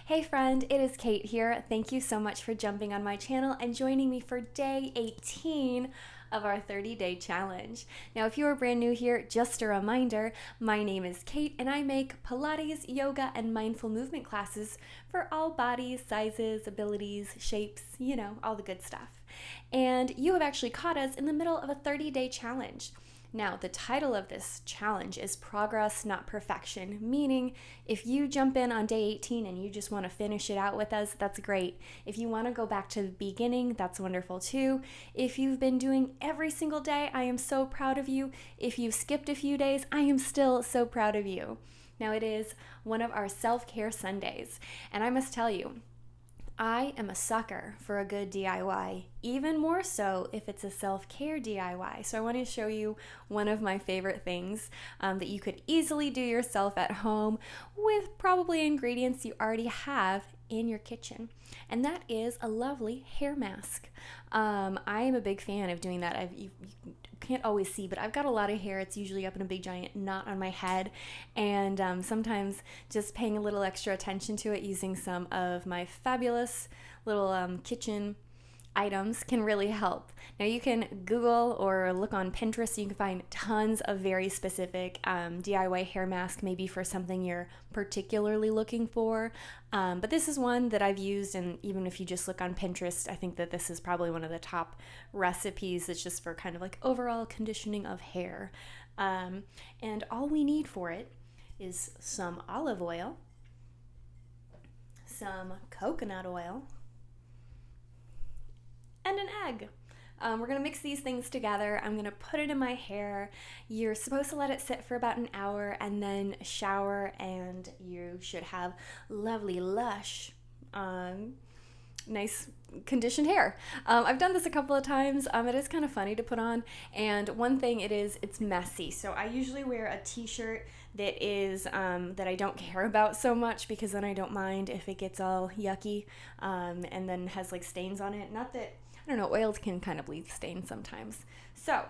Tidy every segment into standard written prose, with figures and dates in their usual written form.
Hey friend, it is Kate here. Thank you so much for jumping on my channel and joining me for day 18 of our 30-day challenge. Now, if you are brand new here, just a reminder, my name is Kate and I make Pilates, yoga, and mindful movement classes for all bodies, sizes, abilities, shapes, all the good stuff. And you have actually caught us in the middle of a 30-day challenge. Now, the title of this challenge is Progress, Not Perfection, meaning if you jump in on day 18 and you just want to finish it out with us, that's great. If you want to go back to the beginning, that's wonderful too. If you've been doing every single day, I am so proud of you. If you've skipped a few days, I am still so proud of you. Now, it is one of our self-care Sundays, and I must tell you, I am a sucker for a good DIY, even more so if it's a self-care DIY. So I want to show you one of my favorite things that you could easily do yourself at home with probably ingredients you already have in your kitchen. And that is a lovely hair mask. I am a big fan of doing that. You can't always see, but I've got a lot of hair. It's usually up in a big giant knot on my head, and sometimes just paying a little extra attention to it using some of my fabulous little kitchen items can really help. Now you can Google or look on Pinterest. You can find tons of very specific DIY hair mask, maybe for something you're particularly looking for. But this is one that I've used, and even if you just look on Pinterest, I think that this is probably one of the top recipes. It's just for kind of like overall conditioning of hair. And all we need for it is some olive oil, some coconut oil, and an egg. We're gonna mix these things together. I'm gonna put it in my hair. You're supposed to let it sit for about an hour and then shower, and you should have lovely, lush, nice conditioned hair. I've done this a couple of times. It is kind of funny to put on, and one thing it's messy. So I usually wear a t-shirt that is that I don't care about so much, because then I don't mind if it gets all yucky and then has like stains on it. Not that, I don't know, oils can kind of leave stains sometimes. So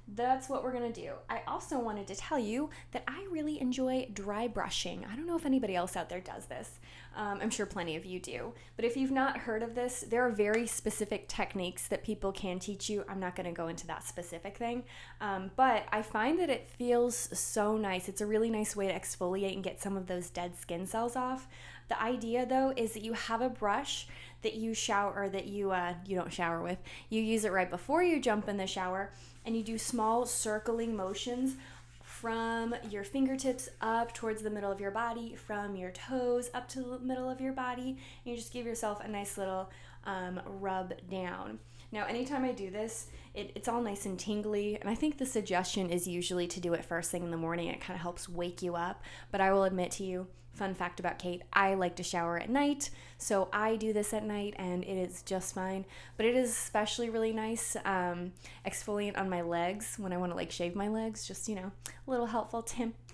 that's what we're gonna do. I also wanted to tell you that I really enjoy dry brushing. I don't know if anybody else out there does this. I'm sure plenty of you do. But if you've not heard of this, there are very specific techniques that people can teach you. I'm not gonna go into that specific thing. But I find that it feels so nice. It's a really nice way to exfoliate and get some of those dead skin cells off. The idea, though, is that you have a brush that you shower, or that you don't shower with. You use it right before you jump in the shower, and you do small circling motions from your fingertips up towards the middle of your body, from your toes up to the middle of your body, and you just give yourself a nice little rub down. Now, anytime I do this, it's all nice and tingly, and I think the suggestion is usually to do it first thing in the morning. It kind of helps wake you up, but I will admit to you, fun fact about Kate, I like to shower at night, so I do this at night, and it is just fine. But it is especially really nice exfoliant on my legs when I want to like shave my legs. Just, a little helpful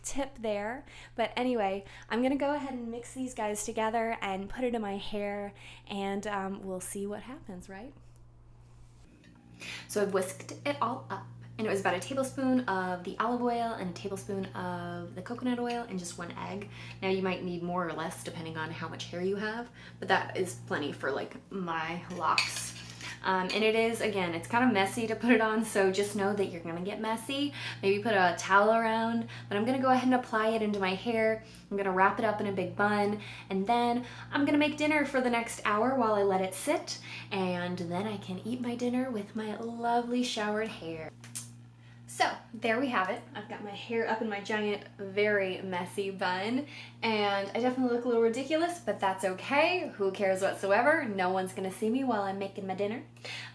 tip there. But anyway, I'm gonna go ahead and mix these guys together and put it in my hair, and we'll see what happens, right? So I've whisked it all up, and it was about a tablespoon of the olive oil and a tablespoon of the coconut oil and just one egg. Now you might need more or less depending on how much hair you have, but that is plenty for like my locks. And it is, again, it's kind of messy to put it on, so just know that you're gonna get messy. Maybe put a towel around, but I'm gonna go ahead and apply it into my hair. I'm gonna wrap it up in a big bun, and then I'm gonna make dinner for the next hour while I let it sit, and then I can eat my dinner with my lovely showered hair. So there we have it. I've got my hair up in my giant, very messy bun, and I definitely look a little ridiculous, but that's okay. Who cares whatsoever? No one's gonna see me while I'm making my dinner,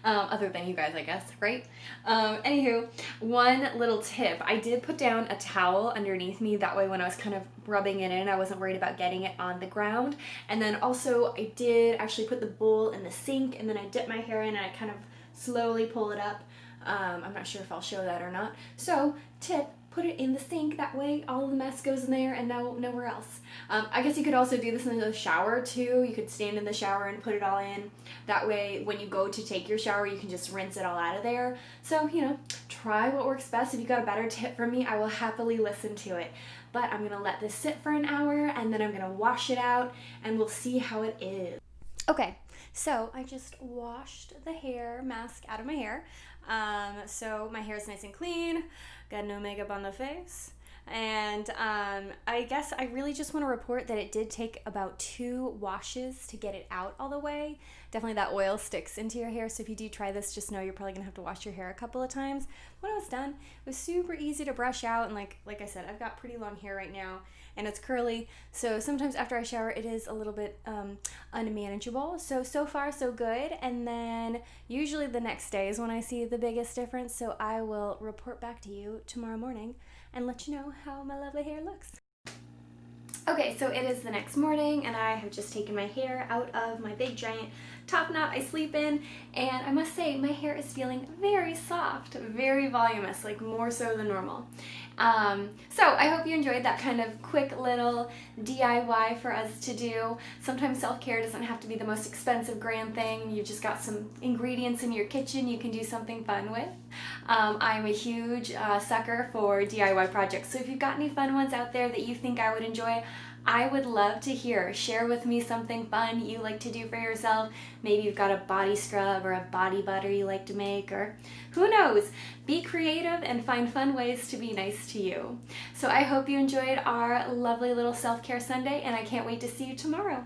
other than you guys, I guess, right? Anywho, one little tip. I did put down a towel underneath me. That way when I was kind of rubbing it in, I wasn't worried about getting it on the ground. And then also I did actually put the bowl in the sink, and then I dip my hair in and I kind of slowly pull it up. I'm not sure if I'll show that or not. So, tip, put it in the sink. That way all the mess goes in there and nowhere else. I guess you could also do this in the shower too. You could stand in the shower and put it all in. That way when you go to take your shower, you can just rinse it all out of there. So, try what works best. If you got a better tip from me, I will happily listen to it. but I'm gonna let this sit for an hour and then I'm gonna wash it out and we'll see how it is. Okay, so I just washed the hair mask out of my hair. So my hair is nice and clean, got no makeup on the face. And I guess I really just want to report that it did take about 2 washes to get it out all the way. Definitely that oil sticks into your hair, so if you do try this, just know you're probably gonna have to wash your hair a couple of times. When I was done, it was super easy to brush out, and like I said, I've got pretty long hair right now and it's curly, so sometimes after I shower it is a little bit unmanageable. So far so good, and then usually the next day is when I see the biggest difference, so I will report back to you tomorrow morning and let you know how my lovely hair looks. Okay, so it is the next morning and I have just taken my hair out of my big giant top knot I sleep in, and I must say my hair is feeling very soft, very voluminous, like more so than normal. So I hope you enjoyed that kind of quick little DIY for us to do. Sometimes self-care doesn't have to be the most expensive grand thing. You've just got some ingredients in your kitchen you can do something fun with. I'm a huge sucker for DIY projects, so if you've got any fun ones out there that you think I would enjoy, I would love to hear. Share with me something fun you like to do for yourself. Maybe you've got a body scrub or a body butter you like to make, or who knows? Be creative and find fun ways to be nice to you. So I hope you enjoyed our lovely little self-care Sunday, and I can't wait to see you tomorrow.